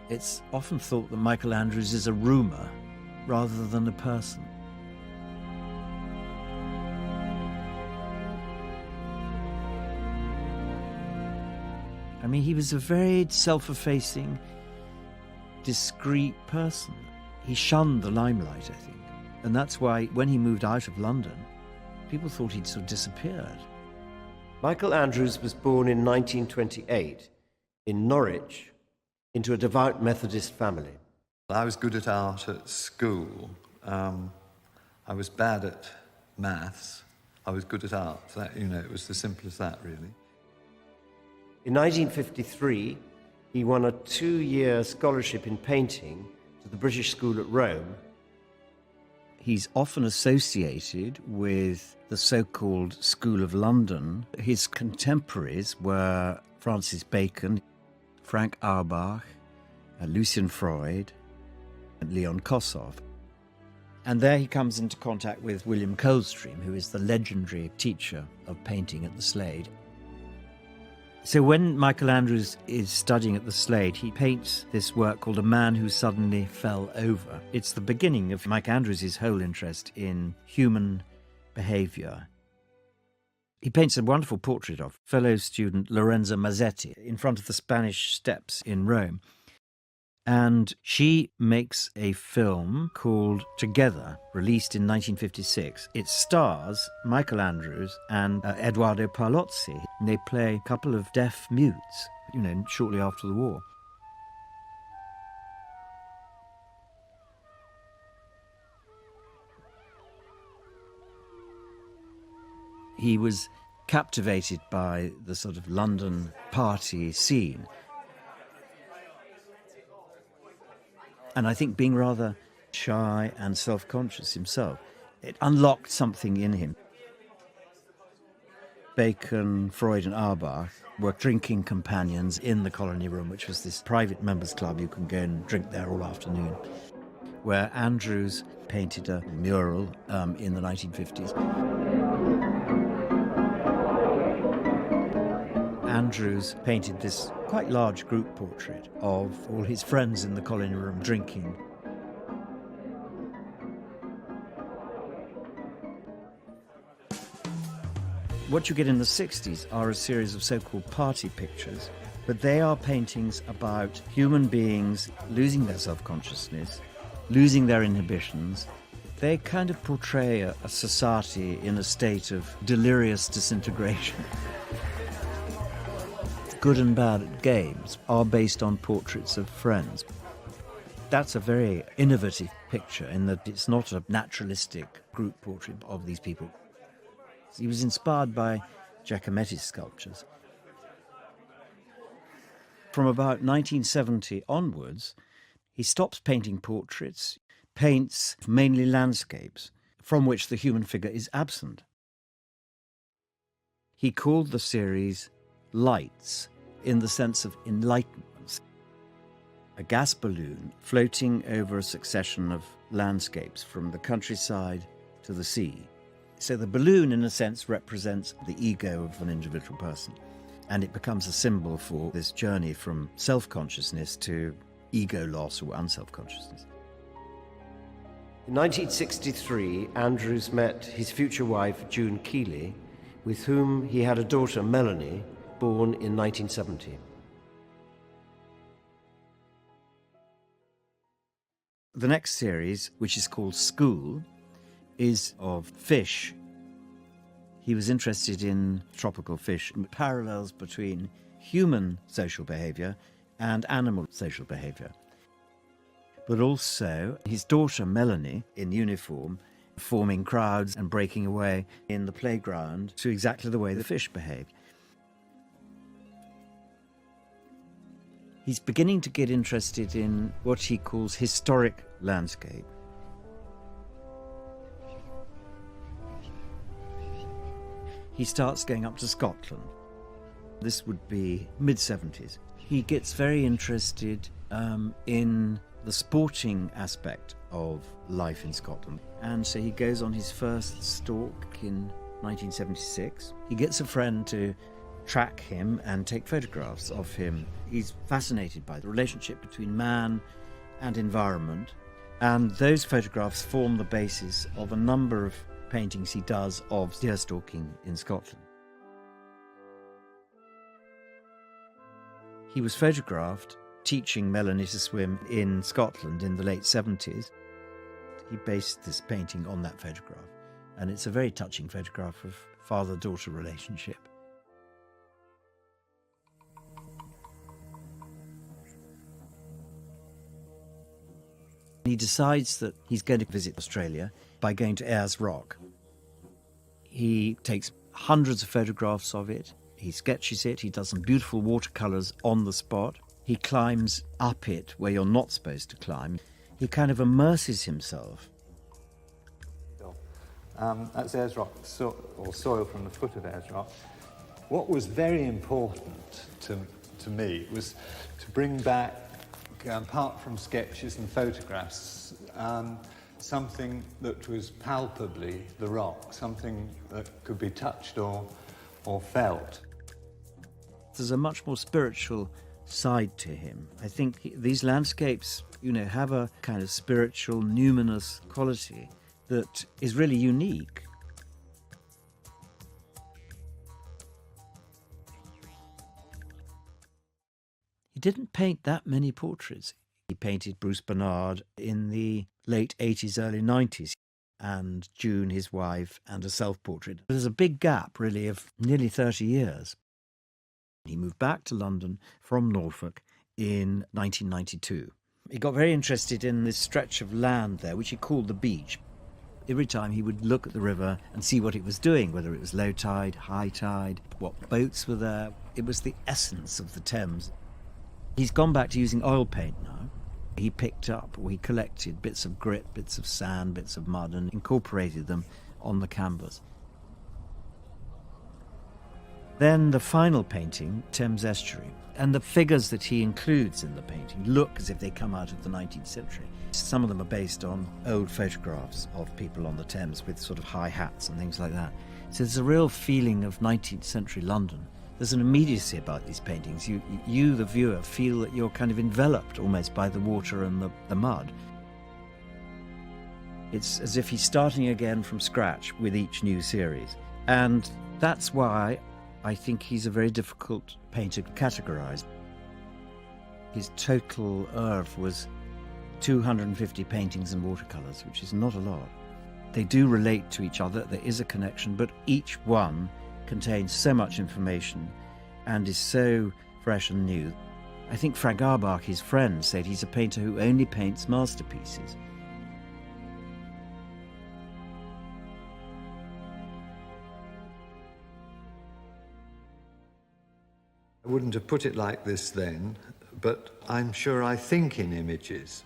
It's often thought that Michael Andrews is a rumour rather than a person. I mean, he was a very self-effacing, discreet person. He shunned the limelight, I think. And that's why when he moved out of London, people thought he'd sort of disappeared. Michael Andrews was born in 1928 in Norwich into a devout Methodist family. I was good at art at school. I was bad at maths. I was good at art. That, it was as simple as that, really. In 1953, he won a 2-year scholarship in painting to the British School at Rome. He's often associated with the so-called School of London. His contemporaries were Francis Bacon, Frank Auerbach, Lucian Freud, and Leon Kossoff. And there he comes into contact with William Coldstream, who is the legendary teacher of painting at the Slade. So when Michael Andrews is studying at the Slade, he paints this work called A Man Who Suddenly Fell Over. It's the beginning of Mike Andrews' whole interest in human behaviour. He paints a wonderful portrait of fellow student Lorenza Mazzetti in front of the Spanish Steps in Rome. And she makes a film called Together, released in 1956. It stars Michael Andrews and Edoardo Paolozzi. They play a couple of deaf mutes, shortly after the war. He was captivated by the sort of London party scene. And I think being rather shy and self-conscious himself, it unlocked something in him. Bacon, Freud and Auerbach were drinking companions in the Colony Room, which was this private members' club. You can go and drink there all afternoon, where Andrews painted a mural in the 1950s. Andrews painted this quite large group portrait of all his friends in the Colony Room drinking. What you get in the 60s are a series of so-called party pictures, but they are paintings about human beings losing their self-consciousness, losing their inhibitions. They kind of portray a society in a state of delirious disintegration. Good and Bad at Games are based on portraits of friends. That's a very innovative picture in that it's not a naturalistic group portrait of these people. He was inspired by Giacometti's sculptures. From about 1970 onwards, he stops painting portraits, paints mainly landscapes, from which the human figure is absent. He called the series Lights, in the sense of enlightenments. A gas balloon floating over a succession of landscapes from the countryside to the sea. So the balloon, in a sense, represents the ego of an individual person, and it becomes a symbol for this journey from self-consciousness to ego loss or unself-consciousness. In 1963, Andrews met his future wife, June Keeley, with whom he had a daughter, Melanie, born in 1970. The next series, which is called School, is of fish. He was interested in tropical fish, parallels between human social behaviour and animal social behaviour. But also his daughter Melanie, in uniform, forming crowds and breaking away in the playground to exactly the way the fish behaved. He's beginning to get interested in what he calls historic landscape. He starts going up to Scotland. This would be mid-70s. He gets very interested in the sporting aspect of life in Scotland. And so he goes on his first stalk in 1976. He gets a friend to track him and take photographs of him. He's fascinated by the relationship between man and environment, and those photographs form the basis of a number of paintings he does of deer stalking in Scotland. He was photographed teaching Melanie to swim in Scotland in the late 70s. He based this painting on that photograph, and it's a very touching photograph of father-daughter relationship. He decides that he's going to visit Australia by going to Ayers Rock. He takes hundreds of photographs of it, he sketches it, he does some beautiful watercolours on the spot. He climbs up it where you're not supposed to climb. He kind of immerses himself. That's Ayers Rock, or soil from the foot of Ayers Rock. What was very important to me was to bring back, apart from sketches and photographs, something that was palpably the rock, something that could be touched or felt. There's a much more spiritual side to him. I think these landscapes, have a kind of spiritual, numinous quality that is really unique. He didn't paint that many portraits. He painted Bruce Bernard in the late 80s, early 90s, and June, his wife, and a self-portrait. There's a big gap, really, of nearly 30 years. He moved back to London from Norfolk in 1992. He got very interested in this stretch of land there, which he called the beach. Every time he would look at the river and see what it was doing, whether it was low tide, high tide, what boats were there. It was the essence of the Thames. He's gone back to using oil paint now. He collected bits of grit, bits of sand, bits of mud, and incorporated them on the canvas. Then the final painting, Thames Estuary, and the figures that he includes in the painting look as if they come out of the 19th century. Some of them are based on old photographs of people on the Thames with sort of high hats and things like that. So there's a real feeling of 19th century London. There's an immediacy about these paintings. You, the viewer, feel that you're kind of enveloped almost by the water and the mud. It's as if he's starting again from scratch with each new series. And that's why I think he's a very difficult painter to categorise. His total oeuvre was 250 paintings and watercolours, which is not a lot. They do relate to each other, there is a connection, but each one contains so much information and is so fresh and new. I think Frank Auerbach, his friend, said he's a painter who only paints masterpieces. I wouldn't have put it like this then, but I'm sure I think in images.